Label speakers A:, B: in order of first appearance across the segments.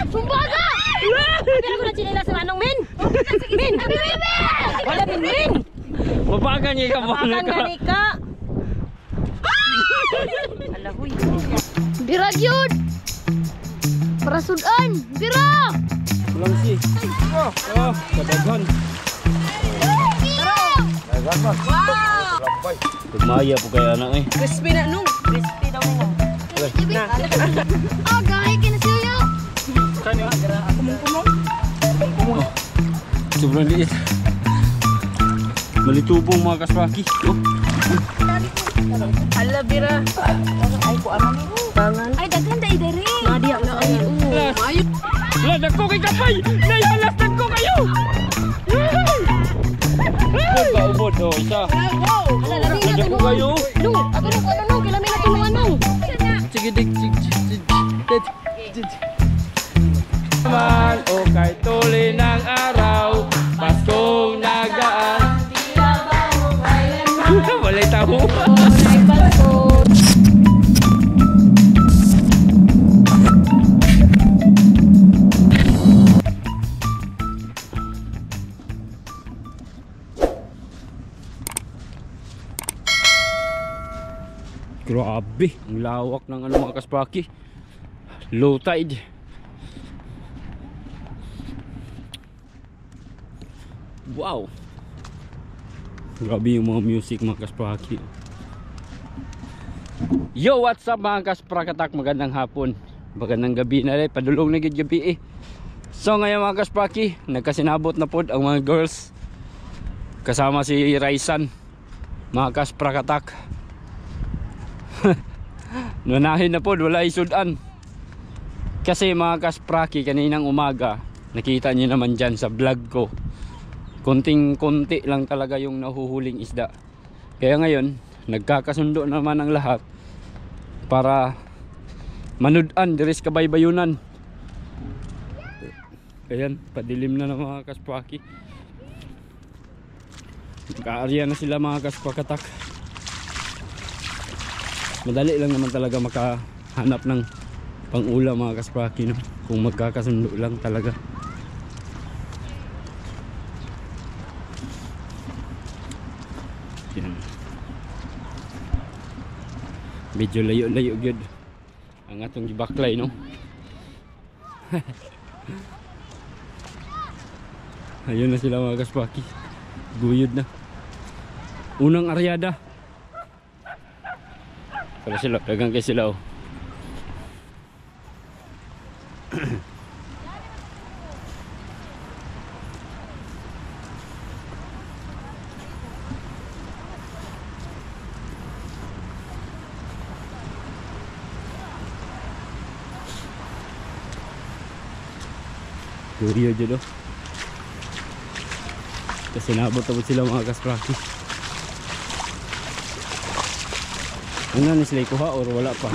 A: Sumbaga! Pero ko na chinila sa manong min. Min! Wala min min!
B: Mapakan niya ka
A: Mapakan nga ni ka. Alahoy. Bira gyud. Para sudan. Bira!
B: Lang si. Oh, kadaghan.
A: Wow!
B: Tumaya po kaya anak eh.
A: Crispy na nung. Crispy daw mo.
C: Oh, gawin kinasiyo.
B: Oh, sobrang liit. Malitubong mga kaswaki. Oh.
A: Hala bira. Ay ko ano ni tangan. Ay daghan dai diri. Madi ang ay. Ayo.
B: Wala dagko kay kapay. Nay balas dagko kayo. Ubod oh isa.
A: Hala labi na
B: Dagko kayo.
A: Nung, ato nung ano nung kilami na tulungan nung.
B: Sige dik. Naman o kay tuloy ng araw, Paskong nagaan. Walay tahu. Grabe, ang lawak ng ano mga kaspaki. Low tide. Wow. Grabe yung mga music mga kaspaki. Yo, what's up mga kasprakatak? Magandang hapon. Magandang gabi na rin. Padulong na gabi eh. So ngayon mga kaspaki, nagkasinabot na po ang mga girls. Kasama si Raisan. Mga kasprakatak. Nunahin na po, wala isudan. Kasi mga kaspraki, kaninang umaga, nakita niyo naman dyan sa vlog ko, konting-konti lang talaga yung nahuhuling isda. Kaya ngayon, nagkakasundo naman ang lahat para manudan, diris kabaybayunan. Ayan, padilim na ng mga kaspraki. Nagkaarya na sila mga kasprakatak. Madali lang naman talaga makahanap ng pang-ulam mga kaspraki, no? Kung magkakasundo lang talaga. Yan. Medyo layo-layo gyud ang atong gibaklay, no? Ayun na sila mga kaspraki. Guyod na. Unang aryada. Para sila, dagang kay sila oh. Duriyo dyan oh. Kasi nabot-abot sila mga kaspraki. Ano ni sila kuha or wala pa?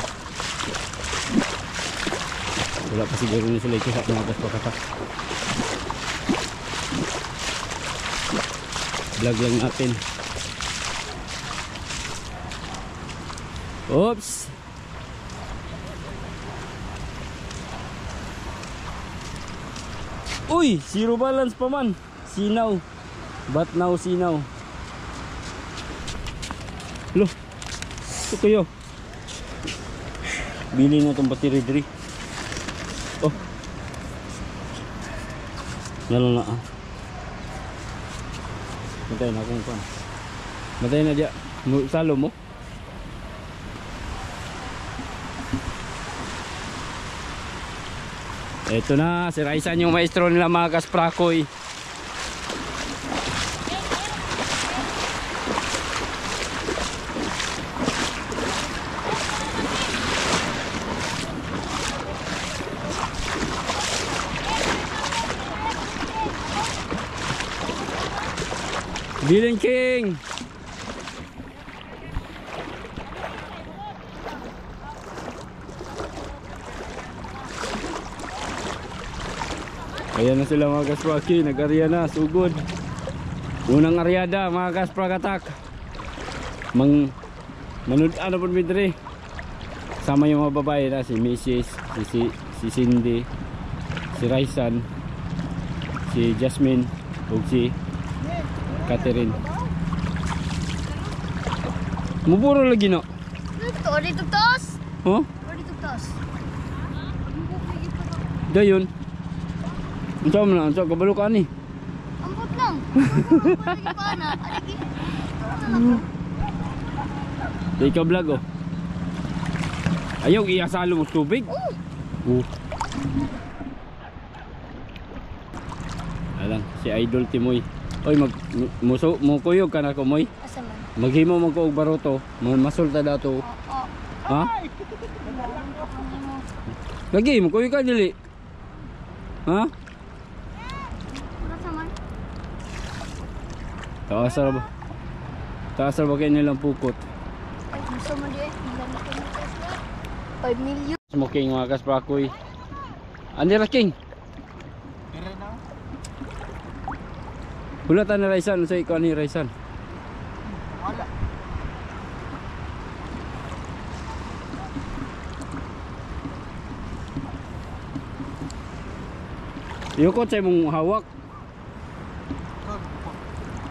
B: Wala pa siguro ni sila kuha mga kasprakatak. Vlog lang natin. Oops. Uy, zero balance pa man. Sinaw. But now sinaw. Loh. Ito kayo. Bili na itong battery diri. Oh. Lalo na ah. Matay na akong pan. Matay na dia. Salo mo. Ito na, si Raisan yung maestro nila mga kasprakoy. Bilin King. Ayan na sila mga kaspraki, nag-arya na, sugod. Unang aryada mga kasprakatak. Manudan na po midre. Sama yung mga babae na, si Mrs., si Cindy, si Raisan, si Jasmine, ug si Catherine. Muburo lagi no.
A: Dito, dito tos.
B: Huh?
A: Dito tos.
B: Dayon. Unsa man na, unsa kabalo ka ni?
A: Ambot lang. Lagi pa na. Lagi.
B: Di ka vlog oh. Ayaw iasalo mo tubig. Alang si Idol Timoy. Oy muso mo kuyog ka na ko moy.
A: Asa man?
B: Maghimo man ko og baroto, masulta dato.
A: Oo.
B: Ha? Lagi mo kuyog ka dili. Ha?
A: Asa man?
B: Taasar ba? Taasar ba kayo nilang pukot?
A: Ay, gusto mo di eh. 5 million.
B: Smoking mga kasprakoy. Andi ra king. Hulatan ni Raisan sa ikaw ni Raisan.
C: Wala.
B: Yukot sa imong hawak.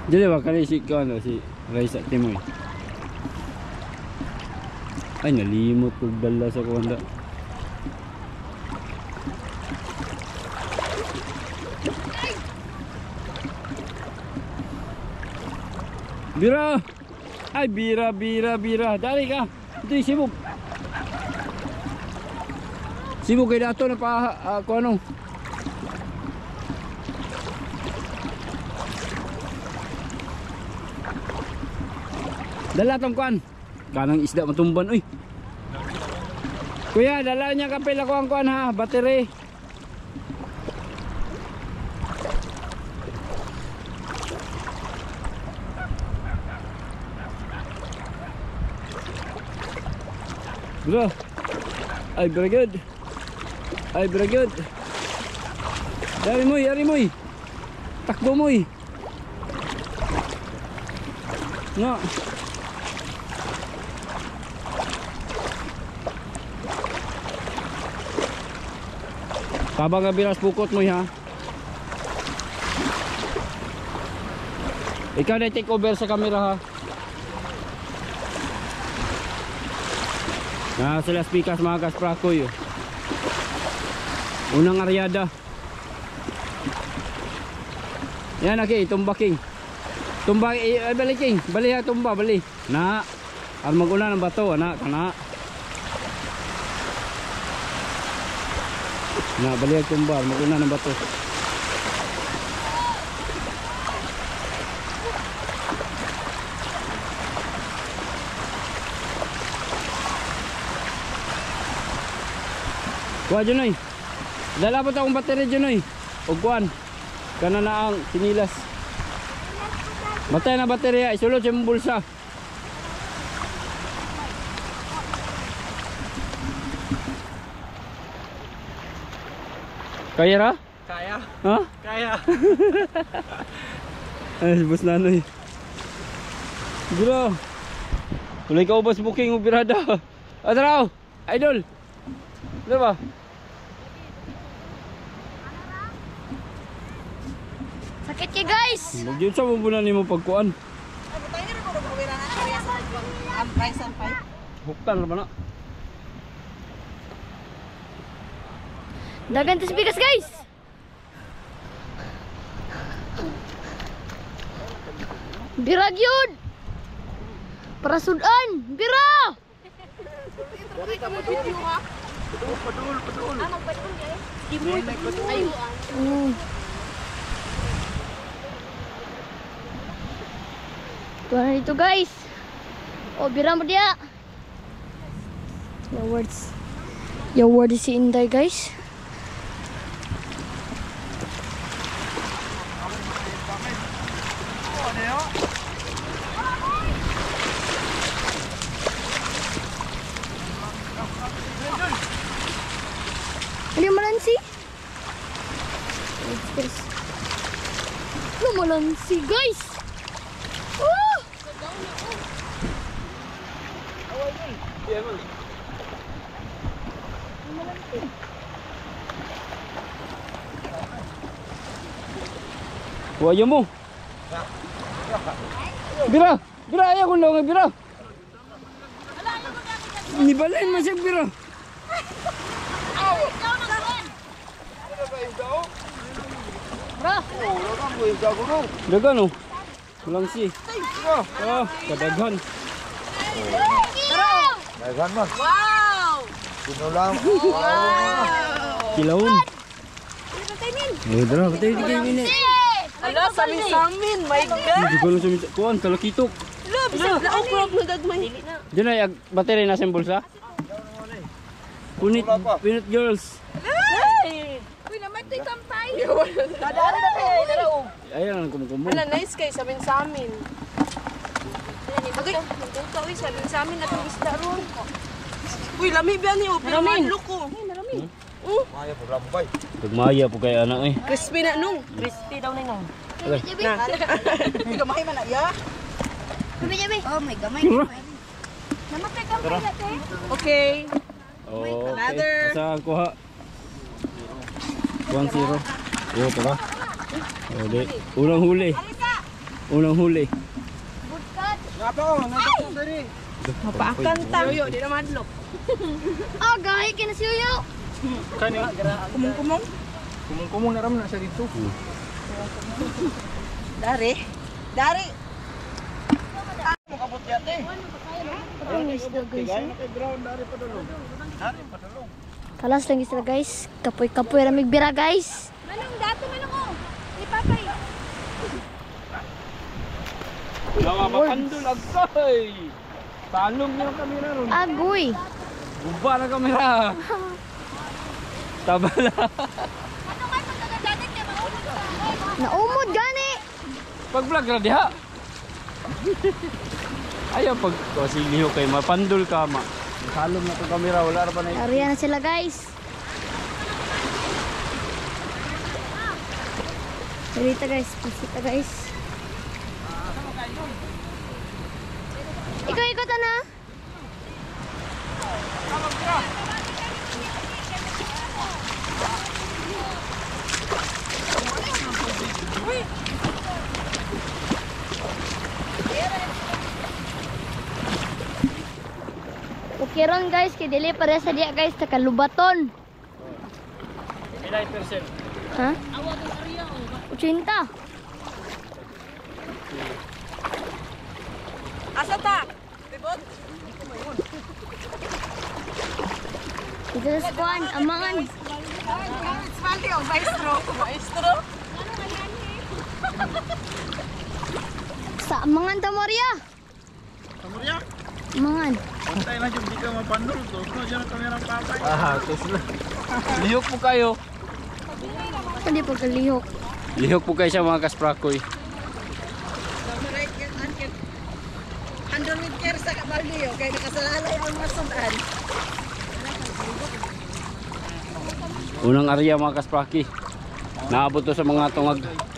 B: Dili ba kani si ikaw si Raisan Timoy. Ay nalimot kog dala sa kuwanda. Bira! Ay bira. Dari ka. Ito yung sibog. Sibog kayo dato na pa kung ano. Dala tong kuan. Kanang isda matumban. Uy. Kuya, dala niya kapil ako ang kuan ha. Battery. Bro. Ay, very good. Ay, very good. Dari moy. Takbo moy. Nga. Tabang nga biras pukot moy ha. Ikaw na take over sa camera ha. Sila speakers mga kasprakoy. Unang aryada. Yan aki, tumba king. Tumba bali king, bali ha tumba bali. Na. Ar maguna ng bato ana kana. Na bali ang tumba, maguna ng bato. Kuha dyan oy. Dala po akong battery dyan oy. O kuhan. Kana na ang sinilas. Matay na baterya. Isulod siya mong bulsa. Kaya ra?
C: Kaya.
B: Ha?
C: Kaya.
B: Ay, bus nanoy. Bro. Tuloy ka ubas booking mo birada. Adraw. Idol. Ano ba?
A: Sakit ka guys.
B: Magyud sa mabunan nimo pagkuan. Huktan ra ba na?
A: Dagan tis bigas guys. Birag yun. Para sudan. Bira.
C: Padul.
A: Tuwa na dito guys. O bira mo dia. Your word is si Inday guys. Ano yung malansi? Ano malansi guys? Oh!
B: Kuya mo. Bira! Bira! Ayaw ko lang, bira! Nibalain mo siya, bira! Dagan oh. Walang si. Ah, kadaghan.
C: Dagan man.
A: Wow!
C: Pinulang.
B: Kilawon. Eh, dara, batay di kayo ini.
A: Ala, samin-samin. My God!
B: Hindi ko lang sumita. Kuan, talakitok.
A: Love, naoprog na gagmay.
B: Diyan ay battery na sa bulsa. Punit, punit girls.
A: Hey! Uy, naman ito'y kampay. Dadari na kayo. Darao.
B: Ayan ang kumukumo.
A: Ala, nice kayo. Samin-samin. Agay, ito uy, samin-samin na itong isda ron. Uy, lami ba niyo? Pero manlok ko. Marami.
C: Maya po lambay.
B: Pagmaya po kay anak eh.
A: Crispy na nung. Crispy daw na nung. Gamay man na iya.
D: Oh my gamay. Namatay ka pa yate.
A: Okay.
B: Oh,
A: Another.
B: okay. Saan kuha? 1-0. Yo, tara. Oh, di. Unang huli. Unang huli.
C: Nato, nandito diri.
A: Mapaakan ta. Yoyo, di na madlok.
D: Oh, gamay ka na si Yoyo.
C: Kani.
A: Kumong-kumong.
C: Kumong-kumong na ram na sa dito.
A: Dari. Dari.
C: Mukabot yate.
D: Ang isda guys.
C: Kay ground dari padulong. Dari padulong.
D: Kalas lang isda guys. Kapoy-kapoy ramig bira guys.
A: Manong dato manong ko. Ipapay.
B: Nawa makandul agkay. Talong niyo ang kamera ron.
D: Agoy.
B: Guba na kamera. Tabala.
D: Naumod gani.
B: Pag-vlog ra diha. Ayaw pag siliho kay mapandul ka ma. Salom na to kamera wala ra pa na.
D: Ariyan na sila guys. Dito guys, pisita guys. Ikot-ikot na. Okay ron guys, kay dili pare sa diya guys, takalubaton.
B: Pilay percent.
D: Ha? 80.
A: Asa ta? Tibot.
D: Ito sa squad, amangan.
A: Smiley o maestro. Maestro.
D: Sa amangan ta Maria.
C: Kamurya.
D: Amangan.
C: Pantay na jud di ka mapandul to. No diyan kamera papay.
B: Ah, tos na. Lihok po kayo.
D: Hindi pa kalihok.
B: Lihok po kayo sa mga kasprakoy.
A: Handle with care sa kabalyo. Kaya nakasalalay ang masundan.
B: Unang area mga kaspraki. Naabot to sa mga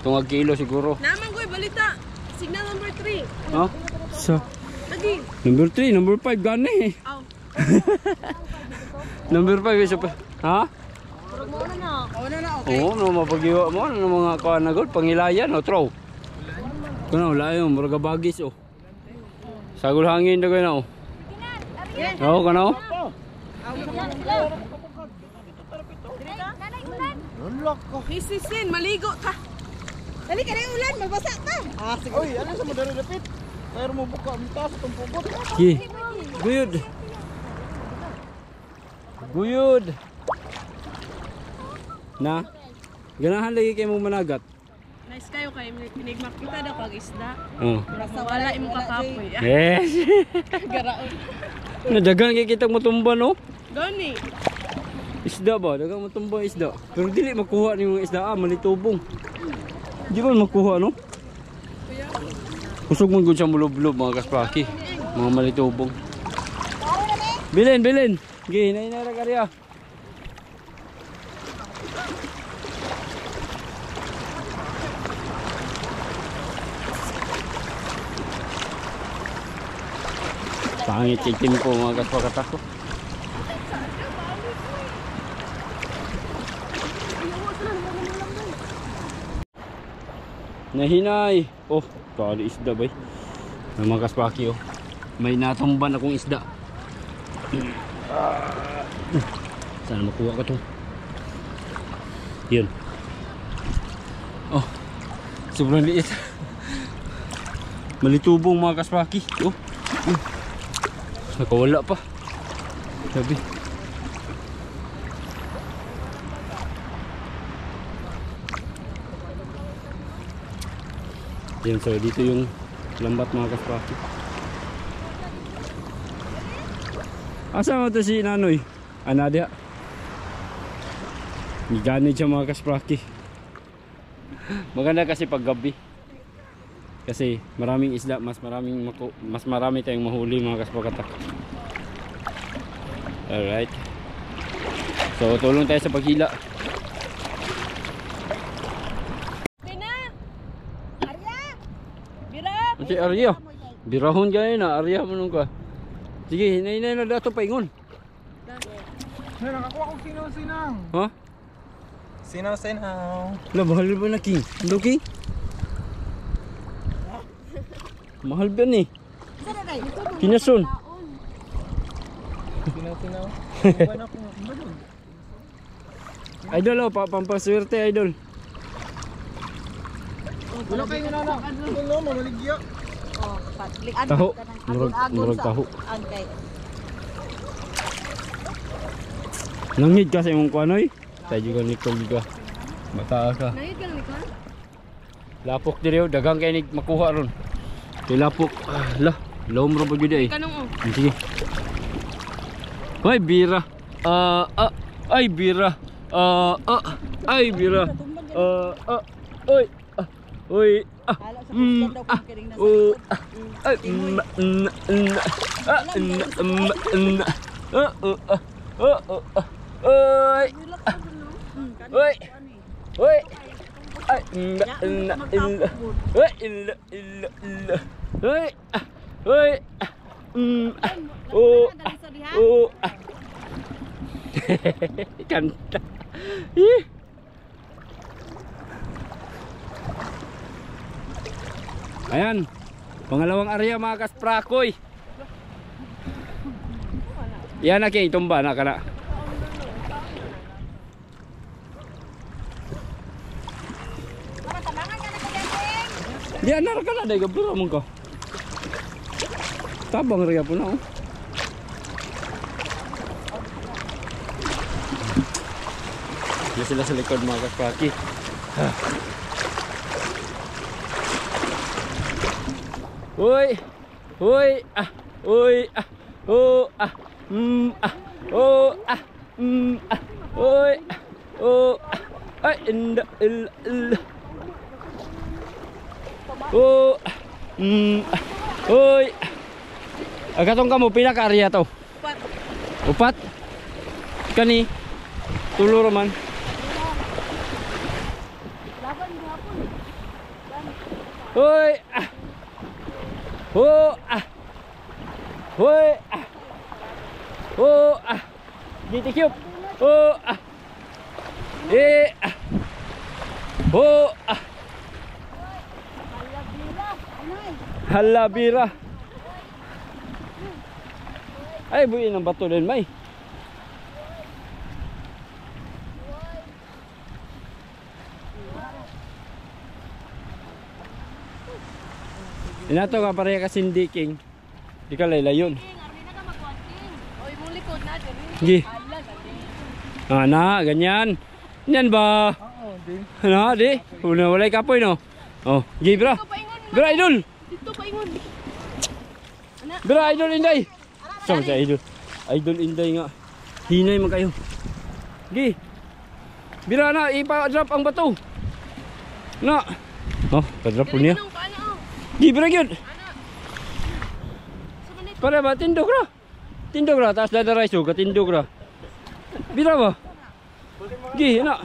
B: tungag kilo siguro.
A: Naman ko balita. Signal number 3.
B: Ha? So,
A: Lagi.
B: number 3, number 5 gani eh.
A: Aw.
B: Number 5 is ha?
A: Muna na. Muna na, okay.
B: Oo, no mapagiwa mo ano mga kuan na gol pangilayan no throw. Kuno layo murag bagis oh. Sagol hangin daw na oh. Oo kano?
C: Nulak ko.
A: Hisisin, maligo ka. Dali ka na yung ulan, magbasa ka.
C: Ah, sige. Oy, ano sa madari dapit? Pero mo buka ang taas itong pugot.
B: Gi. Guyod. Guyod. Na. Ganahan lagi kay mo managat.
A: Nice kayo kay pinigmak kita daw kag isda.
B: Oh.
A: Basta wala imo kakapoy.
B: Yes.
A: Garaon.
B: Nadagan kay kitang matumba no?
A: Gani.
B: Isda ba? Dagang matumba isda. Pero dili makuha ni mga isda malitubong. Di ba makuha no? Kusog man gud siya mulob-lob mga kaspraki. Mga malitubong. Bilin, bilin. Gi, nainara karya. Pangit itim ko mga kaspraki. Nahinay. Oh, kali isda bay. Ng mga kaspaki oh. May natumban akong isda. Sana makuha ko to. Yun. Oh, sobrang liit. Malitubong mga kaspaki. Oh, nakawala pa. Sabi. Yan, so dito yung lambat mga kaspaki. Asa mo to si Nanoy? Anadia. Ganit siya mga kaspaki. Maganda kasi pag gabi. Kasi maraming isda, mas marami tayong mahuli mga kaspakatak. Alright. So tulong tayo sa paghila. Si Arya, birahon gaya na, Arya mo nung ka. Sige, hinay na dato paingon.
C: Nakakuha kong sinaw-sinaw.
B: Ha?
C: Sinaw-sinaw.
B: Mahal ba na king? Ano king? Mahal ba ni? Kinason.
C: Sinaw-sinaw.
B: Idol oh, pampaswerte idol.
C: Wala kayo na na. Ano, mamaligya.
A: Oh, patlian
B: Taho.
A: ka ng
B: Murag
A: agon-agon sa
B: taho.
A: angkay.
B: Nangid ka sa imong kuanoy? Tayo juga Nicole juga. Bata ka.
A: Nayid ka lang ikaw?
B: Lapok diri oh, dagang kay nig makuha ron. Kay lapok. Lah, lom ra ba gyud ay.
A: Kanong
B: Sige. Ay bira. Ay bira. Ay bira. Oy. Oy.
A: Hala sa kusgan daw kung kiring na sa
B: Oy. Oy. Oy. Ay, Oy. Oy. Oh. Oh. Kanta. Ayan. Pangalawang area mga kasprakoy. Yan na kay tumba na kana. Diyan na ka na dai gabura mo ko. Tabang area po na oh. Yan sila sa likod mga kaspraki. Uy. Uy. Uy. Oh. Oh. Uy. Oh. Ay inda Oh. Uy. Agatong kamo pinaka-area to. Upat. Kani. Tulo man. Uy. Oh. Uy. Oh. Gitikip. Oh. Oh. Hala bira. Ay buin ng bato din may. Inato ka pareha ka sindiking. Di ka laylayon.
A: Oy, mong likod na diri.
B: Gi. Na, ganyan. Yan ba?
C: Oo, di.
B: Na, di. Una walay kapoy no. Oh, gi bra. Bra idol.
A: Dito pa ingon.
B: Bra idol inday. Sama si idol. Idol inday nga. Hinay man kayo. Gi. Bira na ipa-drop ang bato. Na. Oh, pa-drop po niya. Gi bra gyud. Para ba tindog ra? Tindog ra taas dadaray so katindog ra. Bira ba? Gi na.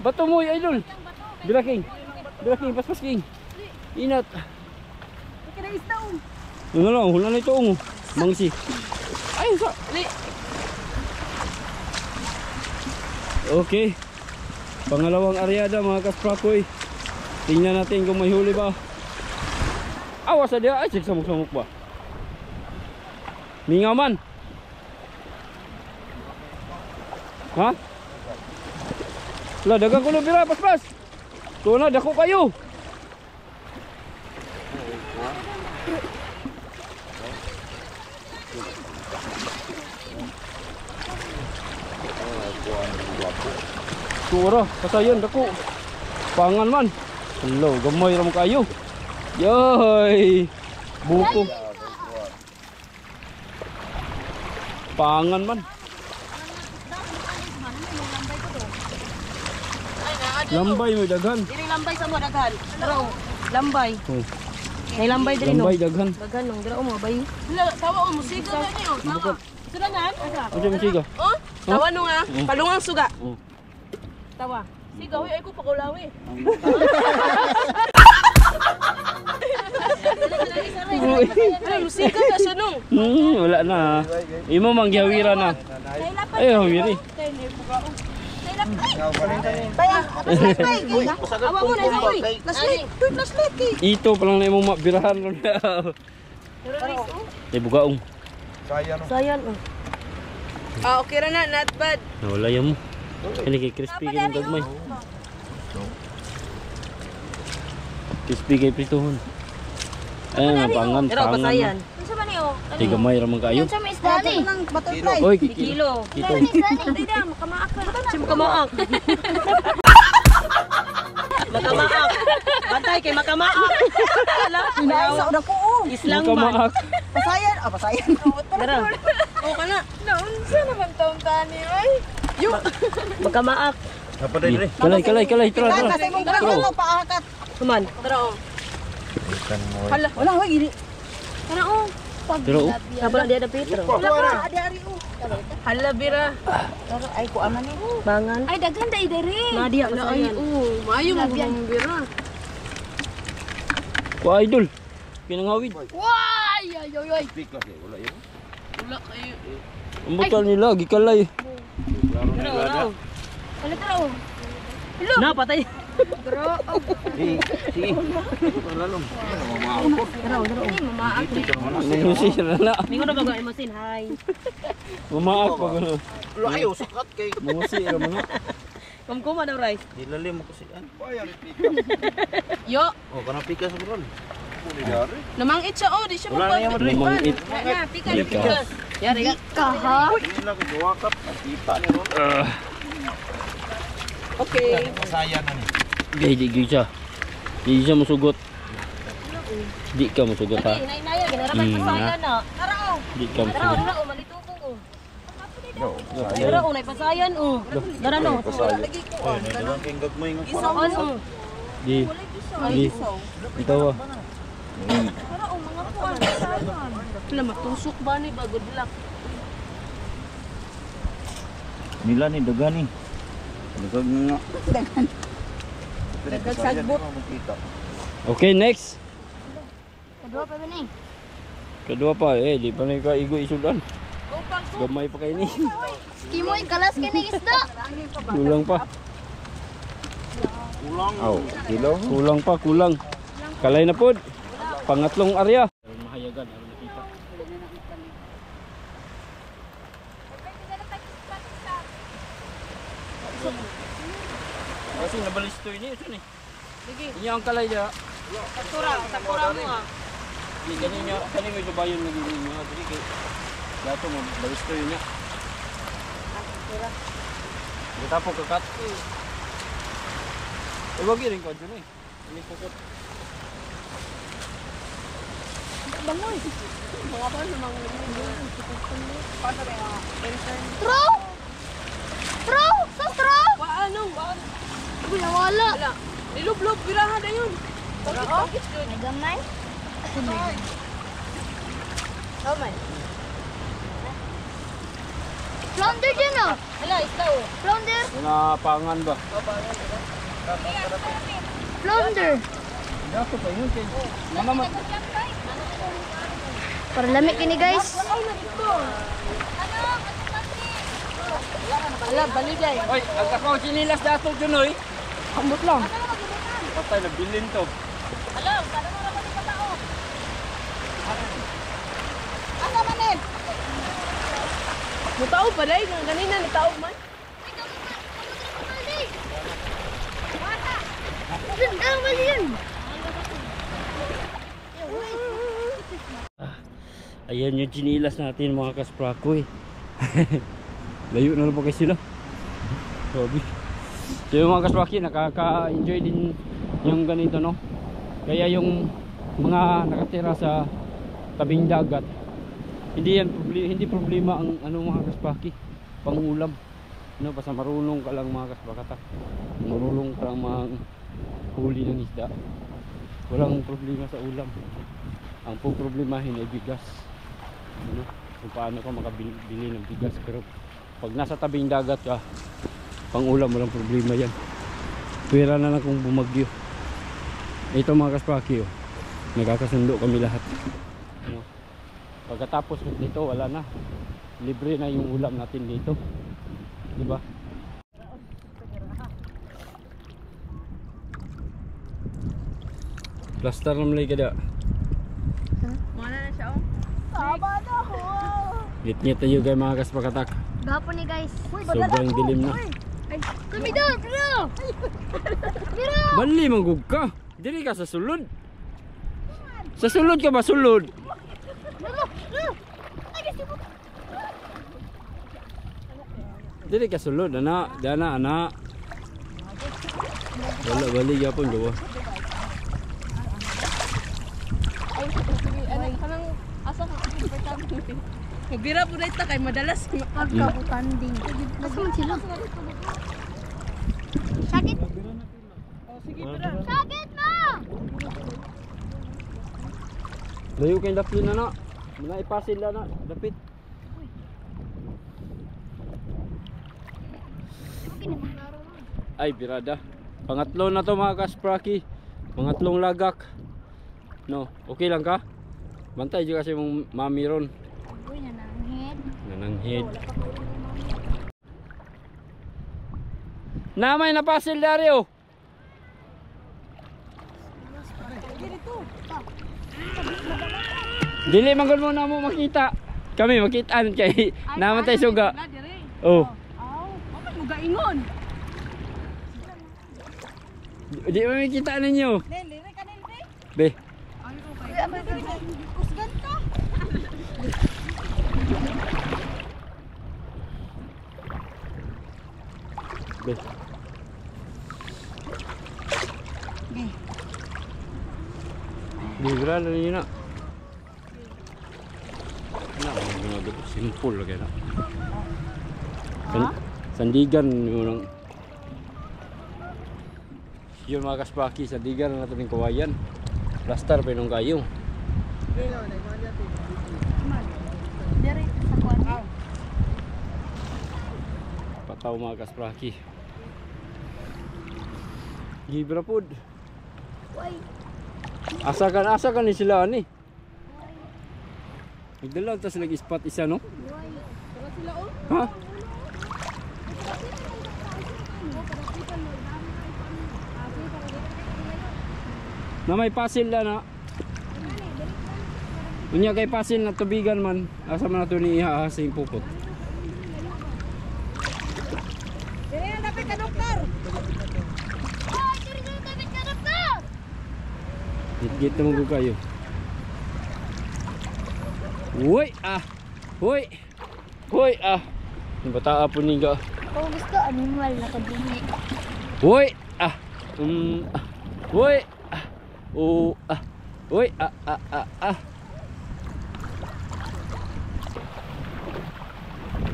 B: Bato mo idol. Bira king. Bira king pas king. Inat.
A: Kaya istaw.
B: Ano lang, hula na ito ong mangsi. Ay, sa. Okay. Pangalawang aryada mga kasprakoy. Tingnan natin kung may huli ba. Awas na dia. Ay, samok-samok ba? Mingaw man. Ha? Lah, dagang kulo bira, pas-pas. Tuwa na, dako kayo. Tuwa, pasayon, dako. Pangan man. Hello, gamay ra mo kayo. Yoy. Buko. Pangan man. Lambay mo daghan.
A: Diri lambay sa mo daghan. Pero lambay.
B: Oh.
A: May lambay diri no.
B: Lambay daghan.
A: Daghan nung dira mo bay. Tawa o musika ba niyo? Tawa. Sulangan?
B: Ano mo siga?
A: Oh, tawa no nga. Palungang suga.
B: Oh.
A: Tawa. Sigaw ay ko pakulawi. Ano musika ka siya nung?
B: Wala na. Imo manggihawira na. Ay, hawiri.
A: Awa mo na sa uy. Laslit kay.
B: Ito palang na imong mabirahan ron na. Ay bugaong.
A: Sayan oh. Ah, okay ra na, not bad.
B: Nawala yan mo. Kani kay crispy kay ng gagmay. Crispy kay prituhon. Ayun na pangan.
A: Pero basayan.
D: Unsa man niyo?
B: Di gamay ra man kayo.
D: Unsa may isda ni?
B: Oy,
A: Kilo.
B: kito.
D: Dili da makamaak ka.
A: Sim makamaak. Makamaak. Bantay kay makamaak.
E: Inaisa na ko.
A: Islang
B: Muka
A: man.
B: maak.
E: Pasayan. Pasayan.
A: Dara. Oh kana.
D: Unsa naman taong tani oy?
A: Makamaak.
B: Kalay. Tara.
E: Kasi mong ganun mo paakat.
A: Kuman. Dara oh.
E: Wala hoy gini.
D: Kana oh.
B: Pero
A: Sabon dia ada Petro.
E: Wala adi-ari o.
A: Hala bira.
E: Pero ay ko aman ni.
A: Bangan.
D: Ay daghan dai diri.
A: Nadia basayan.
D: Maayo mo bira.
B: ko idol. Pinangawid.
D: Why! Ay ay ay.
A: Wala kayo.
B: Ang butal nila gikalay.
A: Dara.
D: Wala tara oh.
A: Na patay.
D: Bro.
C: Sige.
D: Ini mamaak ni.
B: Nangisira na.
A: Mingo na bago imasin. Hi.
B: Mamaak pa gano.
C: Layo sakat kay.
B: Musira mo na.
A: Kumkuma daw rice.
C: Nilalim mo kasi an.
A: Yo.
C: Oh, kana pika sa buron. Puli dari.
A: Namangit siya oh, di siya
C: Wala na yan, Madrid.
B: Namangit.
A: Na, pikas.
B: Pikas.
A: Pikas. Yari ka.
D: Kaha.
C: Ila ko duwakap. Kita ni ron.
A: Okay.
C: Pasayan na ni.
B: Di siya. Di siya musugot. Di ka musugot ha.
A: Inay-inaya, ginaraman ko sa ayan na. Tara oh.
B: Di ka
A: Tara oh,
B: musugot.
A: dara oh, malitukong oh. Dara oh, naipasayan oh. Dara no.
C: Dalang kay gagmay nga.
A: Isaan oh.
B: Di. Ito ah.
A: Wala matusok ba ni bago dilak.
C: Nila ni dagani. Dagag nga.
E: Dagag sagbot.
B: Okay, next.
D: Kadua pa ba ni?
B: Kedua pa di pa na ka igo isudan. Gamay pa kay ni.
D: Kimoy kalas ka ni isda.
B: Kulang pa.
C: Ulang. Aw, kilo.
B: Kulang. Kalay na pod. Pangatlong area. Mahayagan aron nakita. Kasi nabalistoy ni ito ni.
A: Sige.
B: Inya ang kalay dia.
A: Sakura mo ah.
B: Di kaninya kani may dubayon na gini niya diri kay dato mo balistoy niya. Kita po kakat. Wag rin ko dun eh. Ini pukot.
A: Bangoy. Mga ba namang
D: Throw! Throw! So throw!
A: Wa ano?
D: Wala wala.
A: Wala. Nilublob birahan na yun. Bakit yun?
D: Nagamay?
A: Oh man.
D: Flounder din oh.
A: Hala, ikaw.
D: Flounder.
B: Napangan ba?
D: Flounder.
B: Dato pa yun kay mama
D: Para lamig kini guys.
A: Hala, Dad, bali day.
B: Oy, ang ako sinilas dato Junoy. Ambot lang. Patay na bilin to.
A: Hello, sana mo naman yung tao. Ano manin? Mutaog pa day, ganina nitaog man.
B: Ayan yung chinilas natin mga kasprakoy. Layo na lang po kayo sila. Sabi. So yung mga kaspraki nakaka-enjoy din yung ganito no. Kaya yung mga nakatira sa tabing dagat hindi problema ang ano mga kaspraki, pangulam. No, basta marunong ka lang mga kasbakata. Marunong ka lang huli ng isda. Walang problema sa ulam. Ang problemahin ay bigas. Ano? Kung paano ka makabili ng bigas. Pero pag nasa tabing dagat ka, pang ulam walang problema yan. Pwera na lang kung bumagyo. Ito mga kaspaki, oh, nagkakasundo kami lahat. Ano? Pagkatapos dito wala na. Libre na yung ulam natin dito. Diba? Plaster na malay kada.
A: Mana na siya oh. Tama na ako.
B: Ngit-ngit tayo guys mga kaspakatak.
D: Gapon ni guys.
B: Sobrang dilim na.
D: Kami doon, bro. Bro.
B: Bali manggug ka. Dili ka sa sulod. Sa sulod ka ba sulod? Dili ka sulod ana, dana ana. Wala bali yapon gawa.
A: Ay, kanang asa ka importante. Magbira po dito kay madalas
D: Magkabutan din. Nasaan sila? Sakit. Sakit mo!
B: Layo kay dapin na na. Muna ipasil na na, dapit. Ay birada. Pangatlo na to mga kaspraki. Pangatlong lagak. No, okay lang ka? Bantay juga kasi mong mami ron.
D: Uy, nananghid.
B: Nananghid. Namay na pasil Dario. Dili man gud mo na mo makita. Kami makitaan kay naman tay suga. Oh.
A: Okay, mo gaingon.
B: Di mo makita ninyo.
E: Lili ka nil, be.
B: Be.
E: Kusgan ka.
B: Be. Libre na ninyo na. Simple lagi na. Sandigan yung yun mga kaspaki, sandigan na natin yung kawayan. Plaster pa yung kayo.
D: Dari sa kuwan.
B: Pataw mga kaspaki. Gibra pod.
D: Uy.
B: Asa kan ni sila ni. Nagdala ta sila ispat isa no? Ha? Na may pasil na. Unya kay pasil na tubigan man. Asa man nato ni iha sa pupot.
E: Dili na dapat ka doktor.
D: Ay, diri ka dapat ka doktor.
B: Git mo ko kayo. Hoy ah. Hoy. Hoy ah. Yung bata po ni ga.
D: Kung gusto animal na kadumi.
B: Hoy ah. Hoy ah. Oh ah. Hoy ah ah ah ah.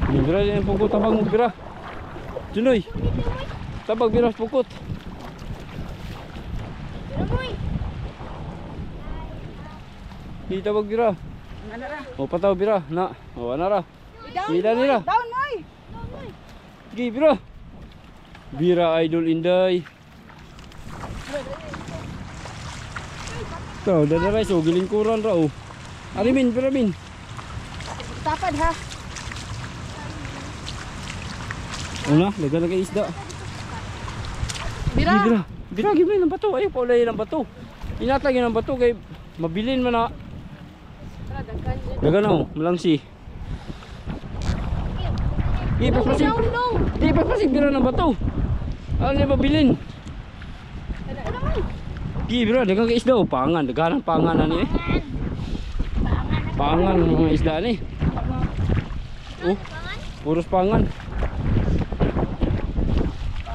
B: Bira yan pukot tabang bira. Junoy. Tabang bira pukot.
D: Uy.
B: Di tabang bira. O pataw bira na. O anara. Bila nila.
E: Down, oy.
B: Gi bira. Bira idol inday. Taw dadaray so gilingkuran ra o. Arimin bira min.
E: Tapad ha.
B: Una, dagan na kay isda.
A: Bira.
B: Bira. Bira gimay ng bato. Ay paulay ng bato. Inatag yun ng bato kay mabilin man na. Dagan na oh, malangsi. Ipapasig. Ipapasig bira ng bato. Ano niya mabilin? Bira, dagan kay isda oh, pangan, dagan ang pangan ani eh. Pangan ng mga isda ni. Oh, puros pangan.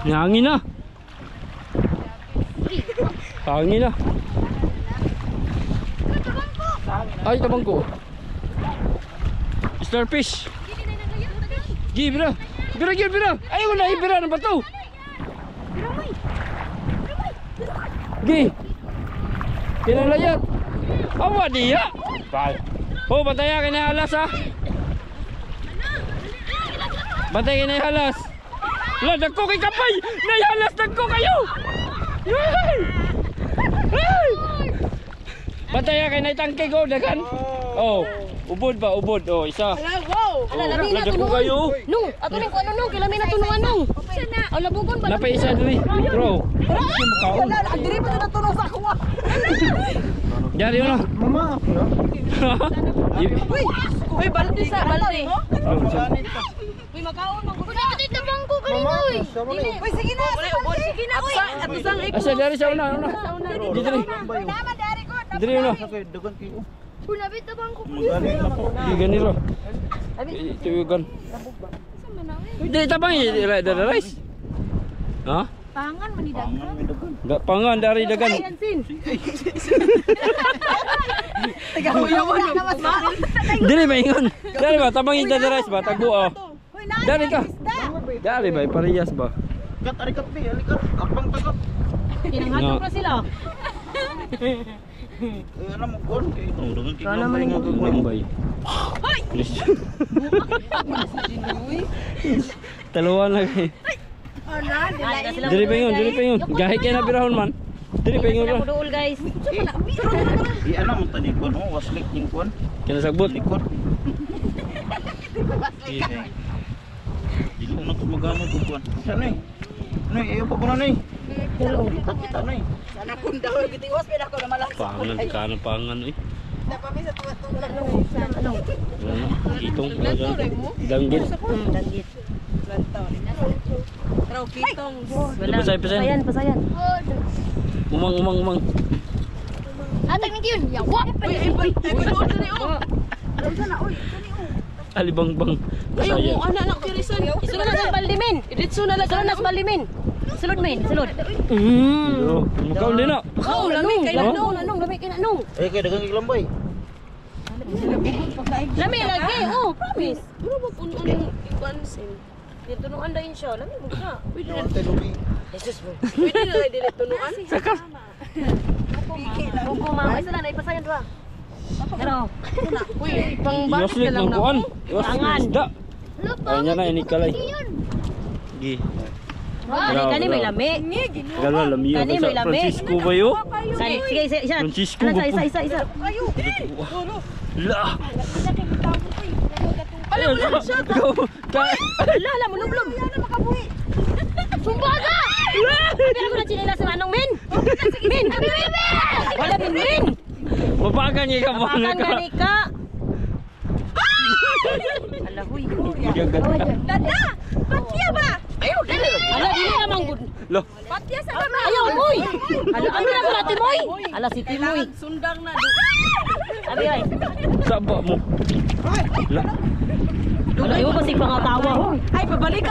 B: Hangin na. Hangin na. Ay, tabangko. Starfish. Gi, bira. Bira, gi, bira. Ayaw na, bira ng bato. Gi. Kinalayat. Awa diya. Oh, bataya kini halas ha. Batay kini halas. Lah, dagko kay kapay. Nayalas dagko kayo. Hey! Hey! Bataya kay nay tangke go dagan. Oh, ubod ba, ubod. Oh, isa.
A: Wow.
B: Oh, dagko kayo.
A: Nung, ato ning kuno nung, kila may natunuan nung. Ang labugon ba?
B: Napay isa diri. Bro.
E: Wala, diri pa na tunog sa kuwa.
B: Dari na.
C: Mama.
A: Uy, balde sa balde. Uy, makaon mo. Dili tabang ko kani oy.
E: Uy, sige na.
A: Sige na oy. Ato sang
B: Asa dari sa una. Di diri.
E: Naman dari ko.
B: Diri na.
C: Okay, dagan kayo.
D: Punabit tabang ko.
C: Magaling na po.
B: Di ganiro. Ito yung gan. Di tabang dari rice. Ha?
D: Pangan manidag.
C: Pangan may dagan.
B: Pangan dari dagan.
A: sin.
B: Dili ba ingon? Dari ba tabang ida dari rice ba tagbo oh. Dari ka. Dari ba parehas ba?
C: Kat arikat bi, alikat. Apang tagap.
A: Inanghatong na sila.
C: Ano mo kon kay dagan kay.
A: Kana man yung
B: Bombay. Taluan lagi. Dili pa ingon, dili pa ingon. Gahi kay na birahon man. Dili pa ingon.
A: Kuduol guys.
C: Ano mo tani kon, oh, waslik ning kon.
B: Kena sagbot.
C: Likod. Dili na to magamot ug kon. Sana eh. Nay, ayo pa kuno nay. Kita nay.
E: Sana kun daw gitiwas pila ko na malas.
B: Pangan pangan eh.
E: Napami sa tuwa-tuwa.
B: Itong danggit.
A: Danggit.
E: Raw kitong.
A: Pasayan, pasayan.
B: Umang.
D: Atag ni yun. Yawa.
B: Alibangbang.
A: Ayaw
B: Pasayan.
A: mo, anak kirisan. Isulod na sa baldimin. Iditso na lang sa baldimin. Sulod men, sulod.
B: Yo, makaon din na.
A: Oh, lami kay nanong, lami kay nanong.
C: Eh kay dagang iglambay.
A: Lami lagi. Oh, promise. Ano ba punon ipansin? Dito nung andayin siya. Lami mo ka. Pwede na. Jesus mo. Pwede na dili tunuan.
B: Saka.
A: Buko mama, isa na ipasayan ra. Pero, uy, pang
B: Iwas
A: bakit
B: lit
A: ka lang
B: ng
A: na.
B: kuan. Iwas
A: Pangan.
B: isda. Ay niya na ini kalay. Gi.
A: Kani may lami.
B: Gala lamiyo
A: Kani
B: sa
A: may lami.
B: Francisco ba yo?
A: Sige, isa.
B: Francisco,
A: Isa,
B: gupo.
A: isa.
B: La.
A: Alam mo na siya. Ala, mulumlum. Sumbaga! Pero ko na chinila sa manong min. Min. Wala min.
B: Mabagan niya ka mo.
A: Makan gani ka. Ala, huy.
E: Dada! Patya ba?
A: Ala, dili namang good.
B: Lo.
E: Patya sa kama.
A: Ayaw, moy. Ala, ano na ba Timoy? Ala, si Timoy.
E: Sundang na.
A: Abi ay.
B: Saba mo. La.
A: Ayaw ba si pangatawa?
E: Ay, pabalik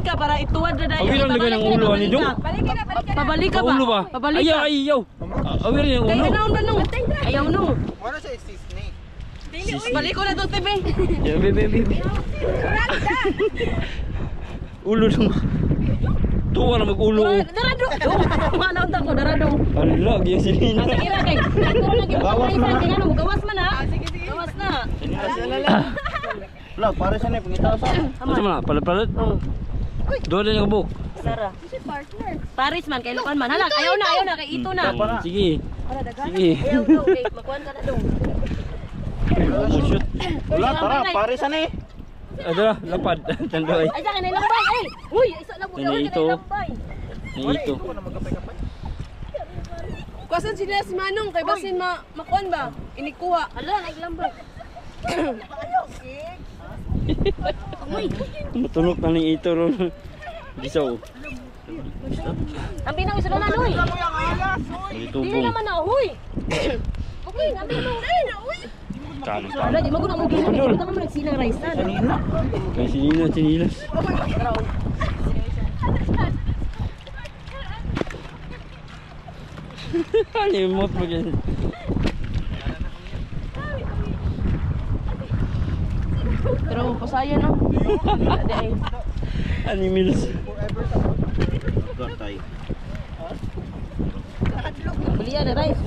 E: ka para ituwad na dahil.
B: Awiran lagay ng ulo ani dong.
E: Balik ka na.
A: Pabalik ka ba?
B: Ulo ba?
A: Pabalik
B: Ayaw,
A: ka.
B: ayaw. Awiran yung
A: Kaya
B: ulo.
A: naon na nung. Ayaw nung.
C: Wala sa snake.
A: Balik ko na to, Tibe.
B: Ya, be. Ulo dong. Tuwa na mag-ulo.
A: Darado. Manaon ta ko, darado.
B: Ala, gyud sinina.
A: Sige ra kay. Siguro lagi magkaisan kay ano, gawas man ha. Gawas na.
C: La, pare sa ni pangitasan.
B: Ano man, palat-palat. Doon na yung buk.
A: Sara. Paris man kay Lukan man. Halak, ayaw na kay ito na.
B: Sige. Sige.
A: Ayaw daw kay makuan ka na daw.
B: Shoot.
C: Wala, tara, pare sa ni.
B: Adala, lapad. Tandoy.
A: Ay, sa akin ay lambay. Ay, uy, isa lang mo.
B: Yan ito.
A: Lambay.
B: Ito.
E: Kuwasan sila si Manong kay basin makuan ba? Inikuha.
A: Ala, naglambay.
B: Matulog na ni ito ron. Gisaw.
A: Ang pinang isa na uy. Dili
B: Itubong.
A: naman na, huy. Okay, nabi mo. Uy.
B: Kanon
A: Ala,
B: pa.
A: di mo ko na mo gina. Di mo nagsilang rice na.
B: Kaya sinilas. Halimot mo yan.
A: Pero pasaya no. Dai.
B: Animals.
C: Gatay.
A: Beli ada rice.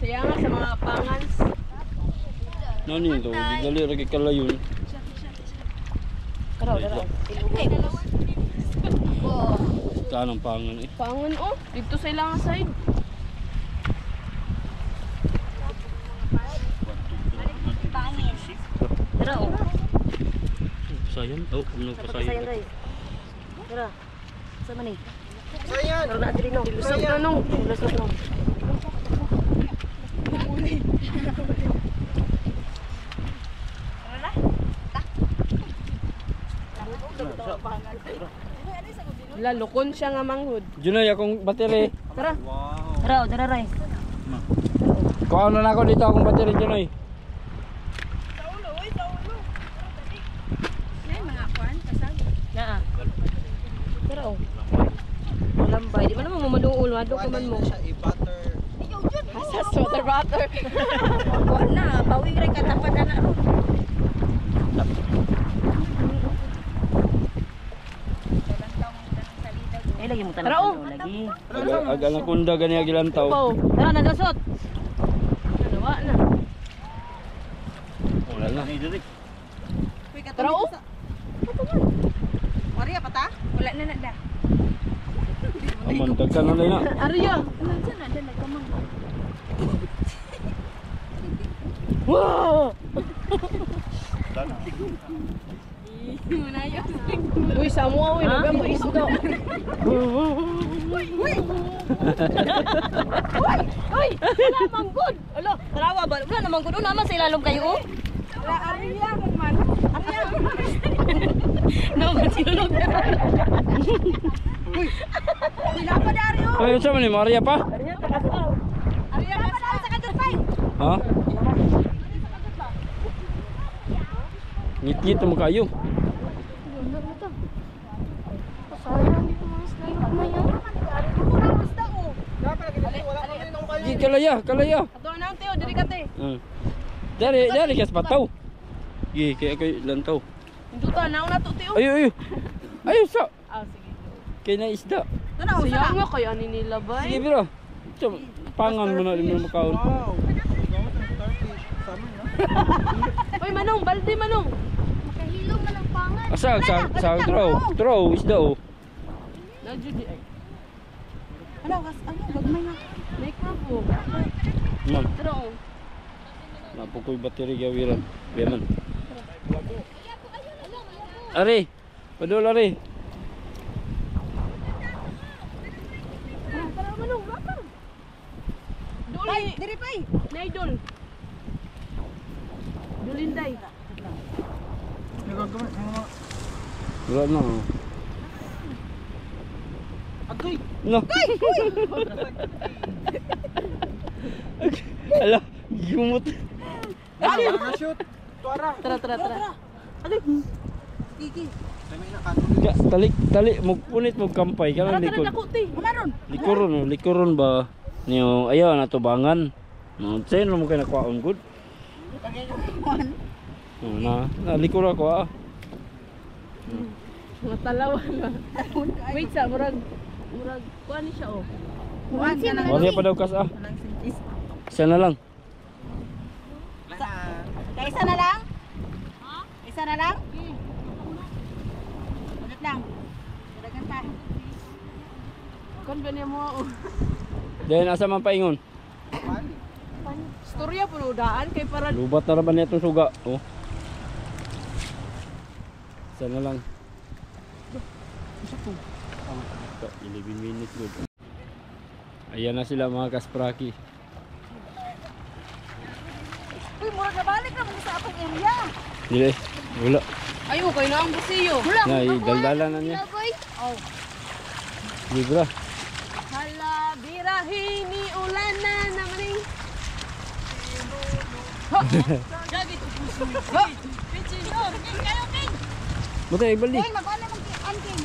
E: Saya nga sa mga pangans.
B: Nani ito? Gigali lagi kalayon.
A: Karaw, karaw.
B: Kanang pangan eh.
E: Pangan oh, dito sa ilang side.
A: Karaw.
B: Sayang. Oh, ano pa
A: Pasaya
B: sayang?
A: rice. Karaw. Sa man ni?
C: Sayan.
A: Karaw na diri no. Lusog na no. Lusog no.
E: Lalukon siya nga manghod.
B: Junay, akong battery.
A: Tara.
C: Wow.
A: Karaw, dara rice.
B: Kuha na ako dito akong battery, Junay.
A: Naa. Karaw. Lambay. Di man naman mamadungol. Madung ka man mo.
C: I-butter.
E: Asas water butter.
D: Wala, bawi rin katapan na na ron.
A: Ay, lagi mo tanong.
E: Karaw.
A: Lagi.
B: Aga na kunda gani agilantaw.
E: Po.
A: Tara, nagasot.
E: Dalawa na.
B: Wala na.
E: Karaw.
D: Maria pa ta? Wala na na da.
B: Aman dagkan na na.
E: Arya.
D: Nandiyan na, dala ka man.
A: Wow!
E: Uy, Samuel, uy, nagamo isda.
A: Uy! Wala namang good! Alo, tarawa ba? Wala namang good. Una naman sa ilalom kayo, oh.
D: Wala, Aria, man. Aria.
A: Naman sinulog na.
D: Wala pa na, Ario.
B: Ay, sa man ni Maria pa?
D: Aria, pa na sa kadurpay.
B: Ha? Ngit-ngit mo kayo. Di kalaya, kalaya.
E: Ato na ang teo, diri ka te.
B: Dari kas pataw. Gi, kaya kay lantaw.
E: Induta, naon na to teo.
B: Ayo, ayo. Ayo sa.
E: Ah, sige.
B: Kay na isda.
E: Siya nga kaya ni nila ba?
B: Sige biro. So, pangan mo na di mo makaon.
C: Wow. Ikaw ito ng starfish. Sama na.
E: Uy, Manong, balde Manong.
D: Makahilom man ang pangan.
B: Asa sa throw isda oh.
E: Nadyo di ay.
D: Ano, gagmay na.
E: Make up po.
B: Man,
E: Pero,
B: napukoy battery gawiran. Biyaman. Ari. Padol ari.
E: para Manong, lapang. Duli.
D: Ay, diri pa eh.
E: Naidol. Dulinday.
B: Wala na.
C: Agoy.
B: No. Ala, gumot.
C: Shoot. Tuara.
E: Tara, tara, tara.
D: Kiki.
C: Kami na kanon.
B: Tali mo punit mo kampay
E: Tara,
B: kana
E: tara,
B: likod.
E: dako te.
D: Kumaron.
B: Likuron ba niyo ayaw na to bangan. No, sen mo kay nakwaon good. Na likur ako ah.
E: Mga talawa na. Wait sa, murag, kuha ni siya oh.
D: Kuhan ka na.
B: Wala pa daw kas ah. Isa na lang.
D: Isa na lang? Isa na lang? Ulit lang. Dagan pa.
E: Kon ba niya mo oh.
B: Then asa man paingon?
E: istorya puno daan kay para
B: Lubat na naman itong suga. Oh. Isa na lang. Ito, 11 minutes good. Ayan na sila mga kaspraki.
D: Uy, mura na balik na mo sa akong area.
B: Dili, wala.
E: ayo kay na ang busiyo.
B: Na, idaldala na niya.
D: Oh.
B: Libra.
E: Hala birahi ni ulan na naman eh. Jagi to puso. Pichino, kayo king.
B: Buta, ibali.
D: Uy, mag-ano mong anking.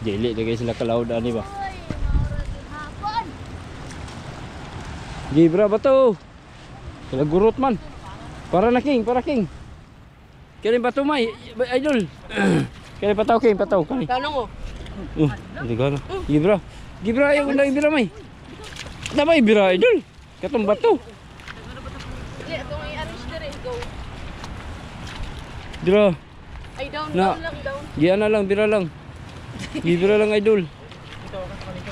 B: Dili, lagay sila kalawd ani ba?
D: Uy, maura hapon.
B: Libra ba to? Sila gurot man. Para na king, para king. Kaya ba to may? Idol. Kaya pataw king, pataw. Kani.
E: Tanong mo.
B: Hindi ka na. Libra. Libra, ayaw na ibira may. Dapat ibira, idol. Katong bato.
E: Di ato may arrange dire go.
B: Dira.
E: Ay down
B: Na.
E: lang down.
B: Giyan na lang, bira lang. Bira lang, idol.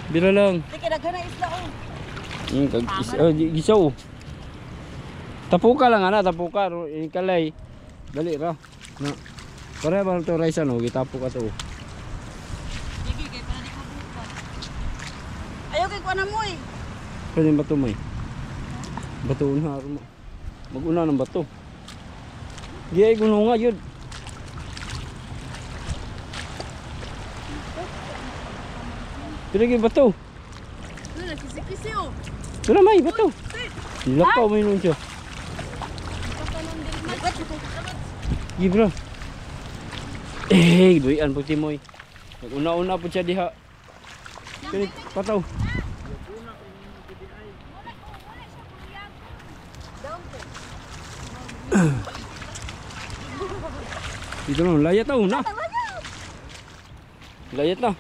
B: Bira lang.
D: Di kaya naghanay isla oh.
B: Gisaw. Tapuka lang ana, tapuka. Ikalay. Dali ra. Na. Para ba to rice ano, gitapo ka to.
D: Ayaw kay kuha na mo eh.
B: Pwede yung bato may. Bato una mo. Mag-una ng bato. Giyay gulo nga yun. Pero yung bato.
E: Doon nakisi-kisi oh.
B: Pero may bato. Lakaw mo yun siya. Gibra. Duyan po Timoy. Mag-una-una po siya diha. Pinit, pataw. Dito na, layat na una. Layat na.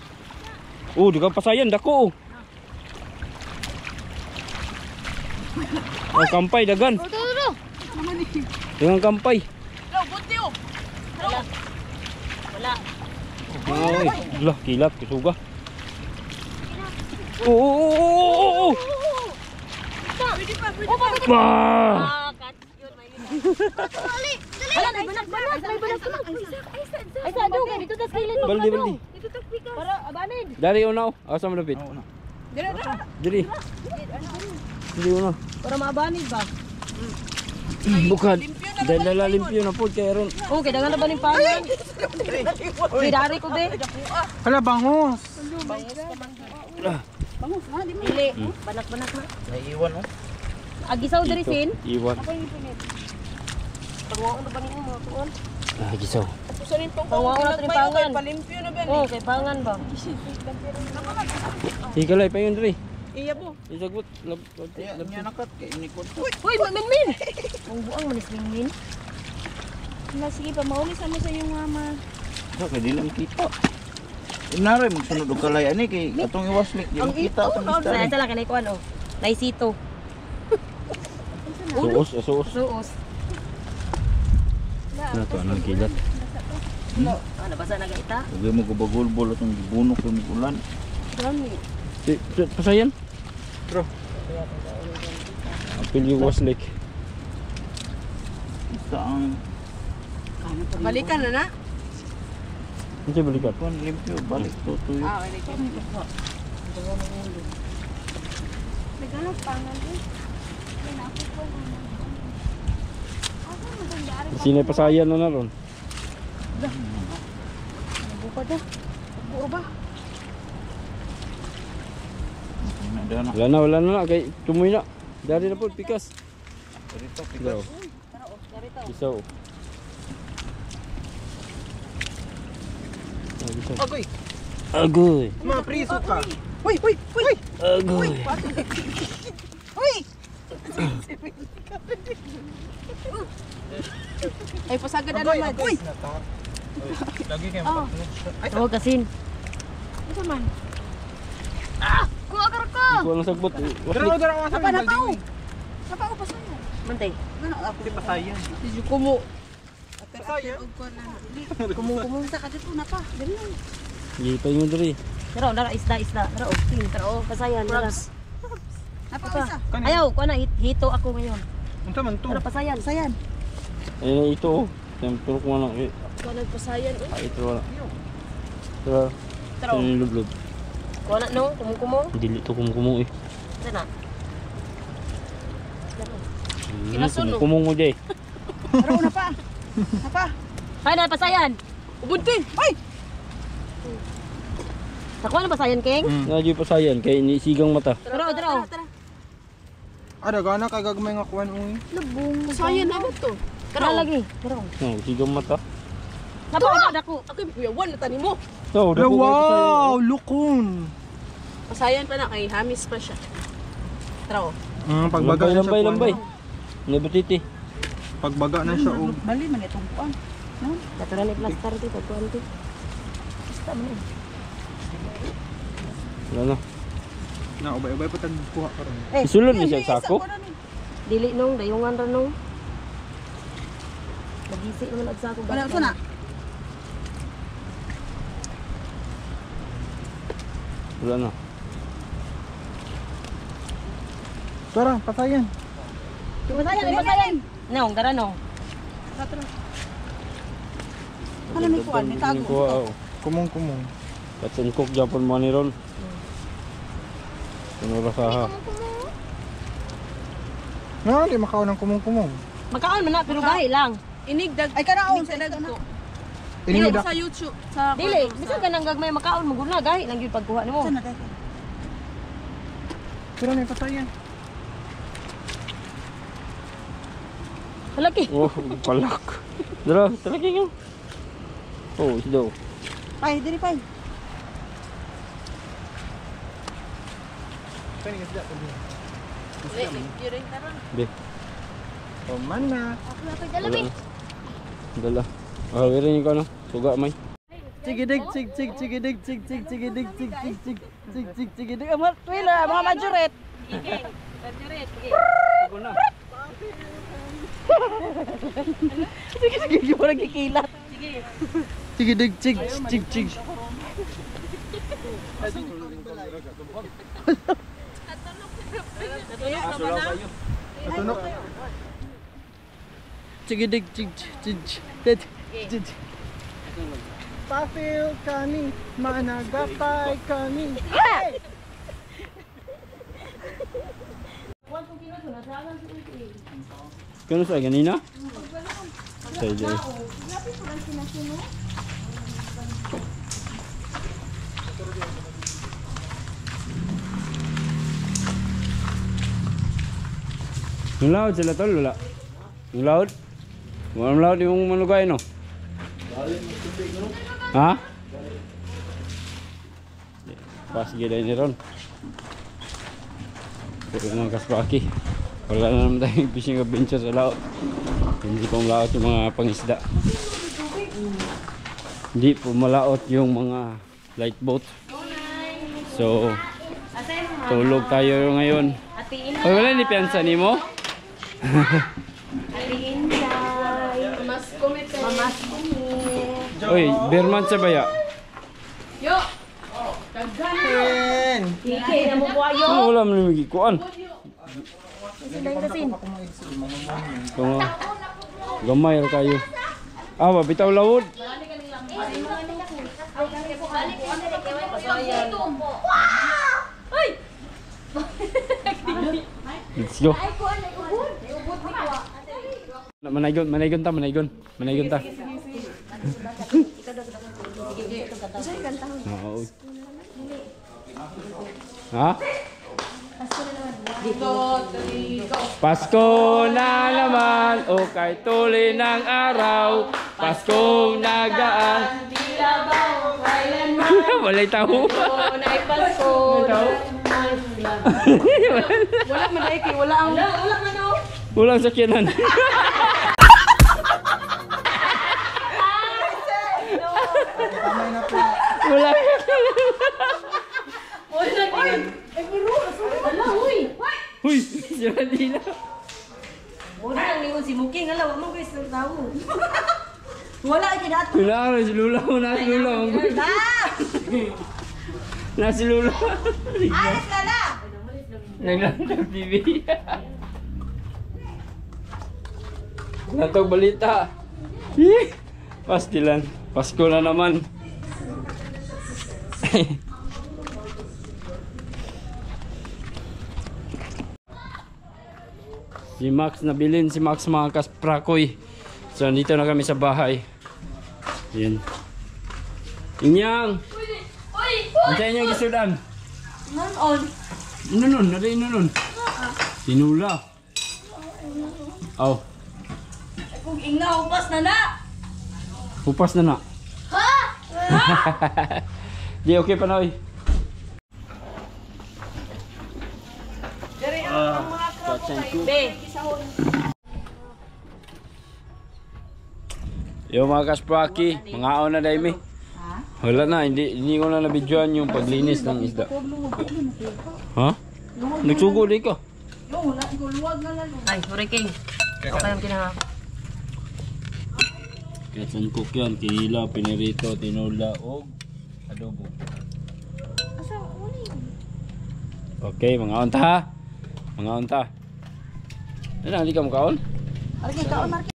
B: Oh, di ka pasayan, dako. Oh, kampay, dagan. Dagan kampay.
E: Hello, bunti oh. Hello. Wala.
B: Ay, lah, kilat, kisuga. Oh.
E: Pwede pa, pwede pa.
B: Bah!
E: Kat, yun, may
D: Dali, dali. Hala, may banak-banak. May banak-banak. Ay, sa dugay dito tas kilid mo.
B: Baldi, baldi.
D: Dito tas pikas. Para abanid.
B: Dari una, asa mo lapit?
E: Dire na.
B: Diri. Diri una.
E: Para maabanid ba?
B: Bukad. Dala limpyo na po kay ron.
E: Oh, kay dagan na ba ning pangan? Kay dari ko be.
C: Hala, bangos.
D: Bangus na, di mo.
E: Dili, banak-banak na.
C: Naiiwan oh.
E: Agisaw diri sin.
B: Iwan.
E: Pagwa na ba ning mo tuon?
B: Ah, gisaw.
E: Pagwa na ning pangan. Palimpyo na ba ni? Oh, kay pangan ba?
B: Ikalay pa yun diri.
E: Iya po.
B: Isagot.
C: Ayan, niya nakat. Kaya inikot ko.
E: Uy, min. Ang buang manis min.
D: Na, sige pa, mauli sa mo sa iyong mama.
C: Kaya di lang kita. Inaray, magsunod o kalay. Ani kay atong iwaslik. Di
E: Ang
C: makita atong
E: Sa
C: lista.
E: isa lang kanay kuan oh. Naisito.
B: Suos, suos.
E: Suos.
B: Na to anong kilat.
E: Ano basa na gaita?
C: Huwag mo gubagulbol atong gibunok yung ulan.
E: Dami.
B: Pasayan.
C: Bro.
B: Apil yung waslik.
C: Basta ang
E: Balikan na na.
B: Ano siya balikat?
C: kuan limpyo. Balik to tuyo.
E: Balikan.
D: Naghanap pangan eh. May napit ko na. Asa mo dong dari?
B: Sinay pasayan na ron.
E: Buka daw. Puro ba?
C: Nada na.
B: Wala na. Kay tumoy na. Dari na po, pikas.
C: Dito,
B: Gisaw. Gisaw.
C: Agoy.
B: Agoy.
C: Mga priso ka. Uy, uy, uy.
B: Agoy.
E: Ay pasagad na naman. Uy.
C: Lagi kayo
E: Oh.
C: Ay,
E: Oh, kasin.
D: Asa man? Kuha ka ko.
B: Ikaw ang sagbot.
C: dara dara sa
D: Apa na pao? Sapa ko pa sa'yo.
E: Mantay.
D: Ano ako?
C: Di pa sayan.
E: Di kumo.
C: Sayan.
D: Kumung-kumung sa kadito na pa. Dali lang.
B: Gipay mo diri.
A: Dara, dara, isda. Dara, ting, dara, pasayan, dara.
D: Apa isa?
A: Ayaw, ko na, hito ako ngayon.
C: Unta man to?
A: Dara, pasayan.
D: Sayan.
B: Eh, ito oh. Siyempre ko lang eh.
E: Ikaw nagpasayan eh.
B: Ito wala. Tara.
A: Dara,
B: Sino yung lublog?
A: ko na, no? Kumong-kumong.
B: Dili ito kumukumong eh.
A: Dara.
E: Kinasunog.
B: Kumukumong mo Jay.
D: Pero na pa. Apa?
A: Kaya na, pasayan.
E: Ubuntin!
D: Ay!
A: Nakuha na pasayan, King?
B: Nadyo pa sayan kay inisigang mata.
A: Dara, dara.
C: Ada gana kay gagmay nga kuan ung.
E: Pasayan na ba to?
A: Dara lagi. Dara.
B: No, sigang mata.
A: Napakagod ako.
E: Ako yung kuyawan na tani mo.
B: No, dako
C: Wow, lukon.
E: Pasayan pa na kay Hamis pa siya. Tara oh.
C: Pagbaga na siya.
B: Lambay. Nabutiti.
C: Pagbaga na siya og.
D: Bali man itong kuan. No?
A: Natural ni plaster dito, tuwanti. Basta mo na.
B: Wala na.
C: Na ubay-ubay pa tag kuha karon.
B: Isulod ni siya sako.
A: Dili nung, dayungan ra nung. Magisi naman ang sako.
D: Wala ko na.
B: Wala na.
C: Tara, patayan.
A: Pasayan. Nong, dara nong.
D: Ano may kuan? May tago.
B: Kuha.
C: Kumong-kumong.
B: Katsin cook Japon mo ni ron. Ano ra ha?
C: Na, di makaw ng kumong-kumong.
A: Magkaon man na, pero gahi lang.
E: Inigdag.
D: Ay kanaon sa
E: Inigdag
D: ito
E: ko.
C: Ini
E: Dili
C: da.
E: sa YouTube. Sa
A: Dili, bisa ka nang gagmay makaon, maguna gahi lang yung pagkuha nimo.
D: Saan na tayo?
C: Pero na patayan.
A: Halaki.
B: Oh, palak. Dara, talaki nga. Oh, sidaw.
D: Pay, diri pay.
C: Kani ka sila pag.
E: Kiring karon.
B: Be.
C: Oh, man na.
B: Wala na. Dala. Ah, wirin ko no. Suga may.
D: Cigidig, cigidig, cigidig, cigidig. Amat, wala, mga majoret.
B: Ako na.
D: Sige, mo nagkikilat.
C: Sige dig cig. Atunok. Sige dig cig. Papil kani, managapay kani.
B: Kano sa ganina? Sa ide. Nulaod sila tol, wala. Nulaod? Walang laod yung manugay no? Ha? Pas gila ini ron. Pero naman kaspaki. Wala na naman tayong fishing adventure sa laot. Hindi po malaot yung mga pangisda. Hindi po malaot yung mga light boat. So, tulog tayo ngayon. Oy, wala ni piyansa ni mo?
E: Mas kumit ka.
B: Oy, Berman sa baya.
E: Yo.
A: Iki na mo buhayo.
B: Ano wala mo nang magikuan?
A: Kasin.
B: Kung gamay ra kayo. Ah, bitaw lawod. Let's go. Manaygon ta. Oo. Ha? Pasko na naman, o kay tuloy ng araw. Pasko nagaan. Walay taho.
E: Nay Pasko. Wala man ay kay wala ang wala man no.
B: Walang sakyanan. Wala. Huy, sila dila.
A: Wala nang lingon si Muking, ala wa man guys nang tawo.
D: Wala ay kinato.
B: Kailangan si Lula mo na si Lula. Nasi Lula.
D: Alas lala!
B: Naglalagay TV. Natog balita. Pastilan. Pasko na naman. Si Max nabilin si Max mga kasprakoy. So nandito na kami sa bahay. Yan. Inyang. Ano sa inyong gisudan?
E: Noon.
B: Nun, nari nun. Sinula. Aw,
E: Kung ingaw, pas na na.
B: hupas na na.
E: Ha?
B: Di okay pa na oy.
E: Be.
B: Yo mga kaspraki, mga aon na dahil mi. Wala na, hindi ko na nabidyoan yung paglinis ng isda. Ha? Nagsugo di ka?
A: Ay, sorry King. Okay ang kinanga.
B: Ketsan cook yan, kihila, pinirito, tinula, o adobo. Okay, mga onta ha. Mga onta. Ano, hindi ka makaon?
D: Marky, kaon, Marky.